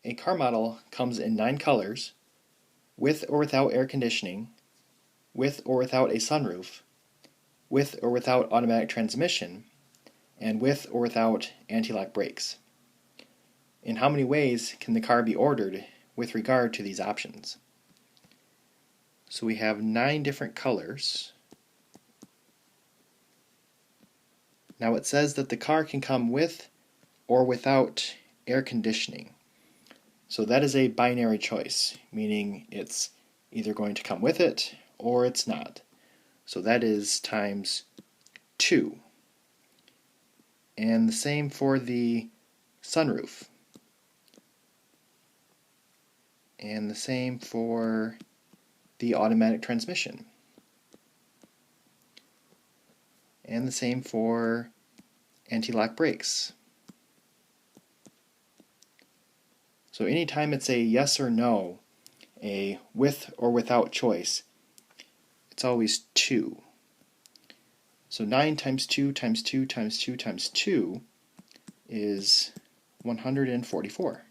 a car model comes in 9 colors, with or without air conditioning, with or without a sunroof, with or without automatic transmission, and with or without anti-lock brakes. In how many ways can the car be ordered with regard to these options? So we have 9 different colors. Now it says that the car can come with or without air conditioning. So that is a binary choice, meaning it's either going to come with it or it's not. So that is times 2. And the same for the sunroof. And the same for the automatic transmission. And the same for anti-lock brakes. So anytime it's a yes or no, a with or without choice, it's always 2. So 9 times 2 times 2 times 2 times 2 is 144.